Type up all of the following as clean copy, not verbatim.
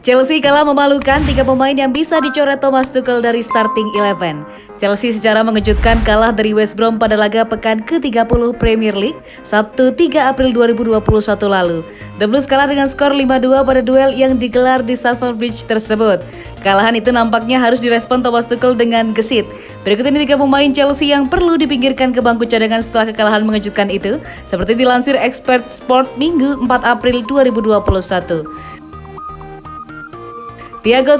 Chelsea kalah memalukan 3 pemain yang bisa dicoret Thomas Tuchel dari starting 11. Chelsea secara mengejutkan kalah dari West Brom pada laga pekan ke-30 Premier League Sabtu 3 April 2021 lalu. The Blues kalah dengan skor 5-2 pada duel yang digelar di Stamford Bridge tersebut. Kekalahan itu nampaknya harus direspon Thomas Tuchel dengan gesit. Berikut ini 3 pemain Chelsea yang perlu dipinggirkan ke bangku cadangan setelah kekalahan mengejutkan itu, seperti dilansir Expert Sport Minggu 4 April 2021. Thiago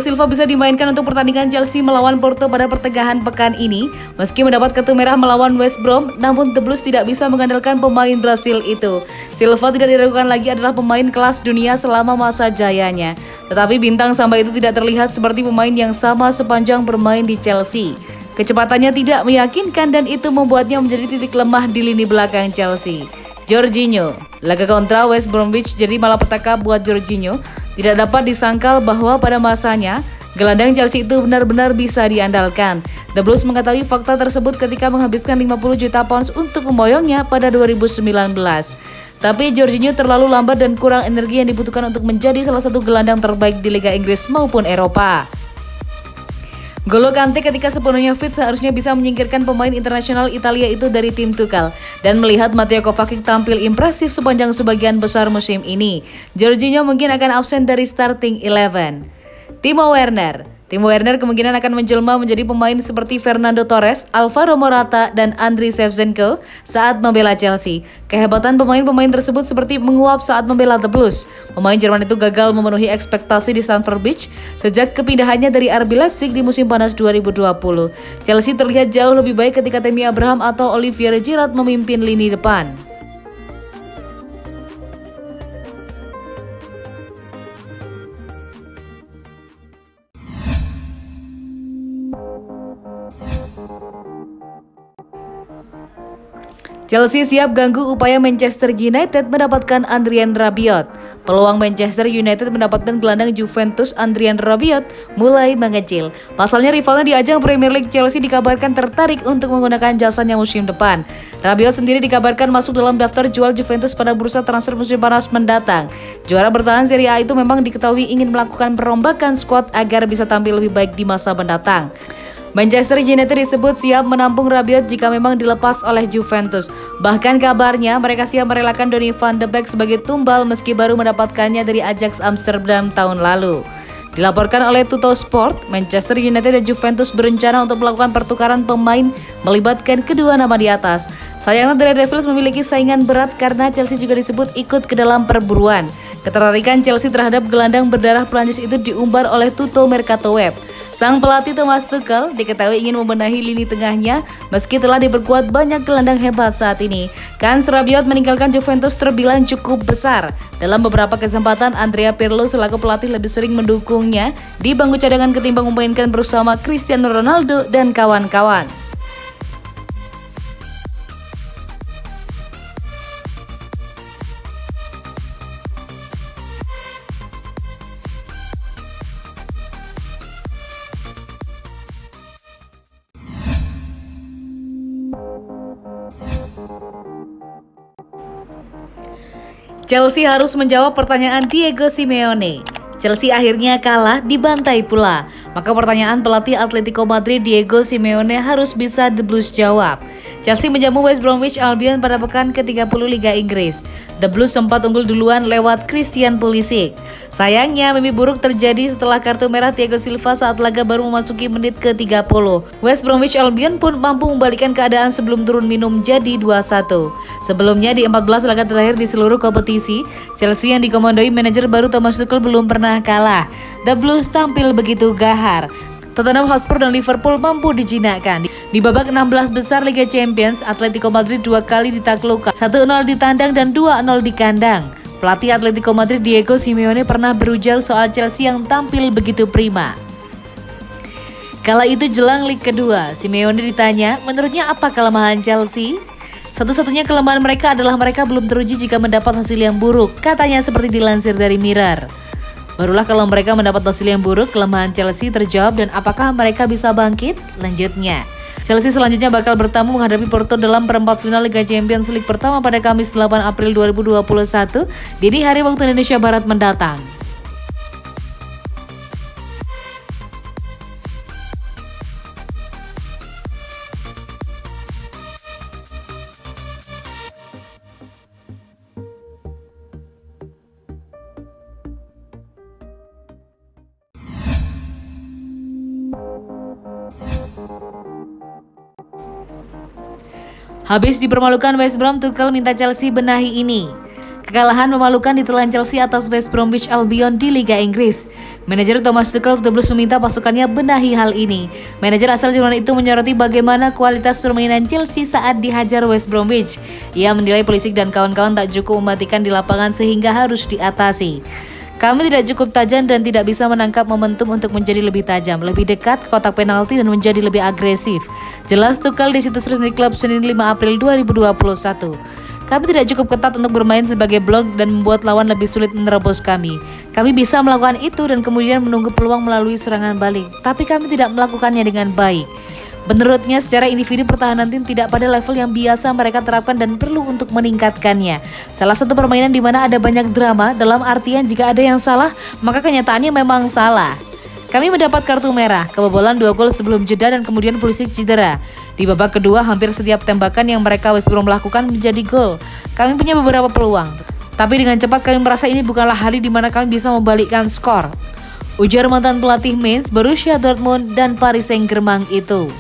Silva bisa dimainkan untuk pertandingan Chelsea melawan Porto pada pertengahan pekan ini. Meski mendapat kartu merah melawan West Brom, namun The Blues tidak bisa mengandalkan pemain Brasil itu. Silva tidak diragukan lagi adalah pemain kelas dunia selama masa jayanya. Tetapi bintang sampai itu tidak terlihat seperti pemain yang sama sepanjang bermain di Chelsea. Kecepatannya tidak meyakinkan dan itu membuatnya menjadi titik lemah di lini belakang Chelsea. Jorginho, laga kontra West Bromwich jadi malapetaka buat Jorginho. Tidak dapat disangkal bahwa pada masanya, gelandang Chelsea itu benar-benar bisa diandalkan. The Blues mengetahui fakta tersebut ketika menghabiskan 50 juta pounds untuk memboyongnya pada 2019. Tapi Jorginho terlalu lambat dan kurang energi yang dibutuhkan untuk menjadi salah satu gelandang terbaik di Liga Inggris maupun Eropa. N'Golo Kante ketika sepenuhnya fit seharusnya bisa menyingkirkan pemain internasional Italia itu dari tim Tuchel. Dan melihat Mateo Kovacic tampil impresif sepanjang sebagian besar musim ini, Jorginho mungkin akan absen dari starting 11. Timo Werner kemungkinan akan menjelma menjadi pemain seperti Fernando Torres, Alvaro Morata, dan Andriy Shevchenko saat membela Chelsea. Kehebatan pemain-pemain tersebut seperti menguap saat membela The Blues. Pemain Jerman itu gagal memenuhi ekspektasi di Stamford Bridge sejak kepindahannya dari RB Leipzig di musim panas 2020. Chelsea terlihat jauh lebih baik ketika Tammy Abraham atau Olivier Giroud memimpin lini depan. Chelsea siap ganggu upaya Manchester United mendapatkan Adrien Rabiot. Peluang Manchester United mendapatkan gelandang Juventus Adrien Rabiot mulai mengecil. Pasalnya rivalnya di ajang Premier League, Chelsea dikabarkan tertarik untuk menggunakan jasanya musim depan. Rabiot sendiri dikabarkan masuk dalam daftar jual Juventus pada bursa transfer musim panas mendatang. Juara bertahan Serie A itu memang diketahui ingin melakukan perombakan skuad agar bisa tampil lebih baik di masa mendatang. Manchester United disebut siap menampung Rabiot jika memang dilepas oleh Juventus. Bahkan kabarnya mereka siap merelakan Donny van de Beek sebagai tumbal meski baru mendapatkannya dari Ajax Amsterdam tahun lalu. Dilaporkan oleh Tuttosport, Manchester United dan Juventus berencana untuk melakukan pertukaran pemain melibatkan kedua nama di atas. Sayangnya The Red Devils memiliki saingan berat karena Chelsea juga disebut ikut ke dalam perburuan. Ketertarikan Chelsea terhadap gelandang berdarah Prancis itu diumbar oleh Tutto Mercato Web. Sang pelatih Thomas Tuchel diketahui ingin membenahi lini tengahnya meski telah diperkuat banyak gelandang hebat saat ini. Kans Rabiot meninggalkan Juventus terbilang cukup besar. Dalam beberapa kesempatan, Andrea Pirlo selaku pelatih lebih sering mendukungnya di bangku cadangan ketimbang memainkan bersama Cristiano Ronaldo dan kawan-kawan. Chelsea harus menjawab pertanyaan Diego Simeone. Chelsea akhirnya kalah dibantai pula. Maka pertanyaan pelatih Atletico Madrid Diego Simeone harus bisa The Blues jawab. Chelsea menjamu West Bromwich Albion pada pekan ke-30 Liga Inggris. The Blues sempat unggul duluan lewat Christian Pulisic. Sayangnya mimpi buruk terjadi setelah kartu merah Thiago Silva saat laga baru memasuki menit ke-30. West Bromwich Albion pun mampu membalikkan keadaan sebelum turun minum jadi 2-1. Sebelumnya di 14 laga terakhir di seluruh kompetisi, Chelsea yang dikomandoi manajer baru Thomas Tuchel belum pernah kalah. The Blues tampil begitu gahar. Tottenham Hotspur dan Liverpool mampu dijinakkan. Di babak 16 besar Liga Champions, Atletico Madrid 2 kali ditaklukkan, 1-0 di tandang dan 2-0 di kandang. Pelatih Atletico Madrid Diego Simeone pernah berujar soal Chelsea yang tampil begitu prima. Kala itu jelang leg kedua, Simeone ditanya, menurutnya apa kelemahan Chelsea? Satu-satunya kelemahan mereka adalah mereka belum teruji jika mendapat hasil yang buruk, katanya seperti dilansir dari Mirror. Barulah kalau mereka mendapat hasil yang buruk, kelemahan Chelsea terjawab dan apakah mereka bisa bangkit? Lanjutnya, Chelsea selanjutnya bakal bertamu menghadapi Porto dalam perempat final Liga Champions League pertama pada Kamis 8 April 2021 dini hari waktu Indonesia Barat mendatang. Habis dipermalukan West Brom, Tuchel minta Chelsea benahi ini. Kekalahan memalukan ditelan Chelsea atas West Bromwich Albion di Liga Inggris. Manajer Thomas Tuchel The Blues meminta pasukannya benahi hal ini. Manajer asal Jerman itu menyoroti bagaimana kualitas permainan Chelsea saat dihajar West Bromwich. Ia menilai Pulisic dan kawan-kawan tak cukup mematikan di lapangan sehingga harus diatasi. Kami tidak cukup tajam dan tidak bisa menangkap momentum untuk menjadi lebih tajam, lebih dekat ke kotak penalti dan menjadi lebih agresif. Jelas Tuchel di situs resmi klub Senin 5 April 2021. Kami tidak cukup ketat untuk bermain sebagai blok dan membuat lawan lebih sulit menerobos kami. Kami bisa melakukan itu dan kemudian menunggu peluang melalui serangan balik, tapi kami tidak melakukannya dengan baik. Menurutnya, secara individu pertahanan tim tidak pada level yang biasa mereka terapkan dan perlu untuk meningkatkannya. Salah satu permainan di mana ada banyak drama, dalam artian jika ada yang salah, maka kenyataannya memang salah. Kami mendapat kartu merah, kebobolan 2 gol sebelum jeda dan kemudian Pulisic cedera. Di babak kedua, hampir setiap tembakan yang mereka West Brom lakukan menjadi gol. Kami punya beberapa peluang, tapi dengan cepat kami merasa ini bukanlah hari di mana kami bisa membalikkan skor. Ujar mantan pelatih Mainz, Borussia Dortmund, dan Paris Saint-Germain itu.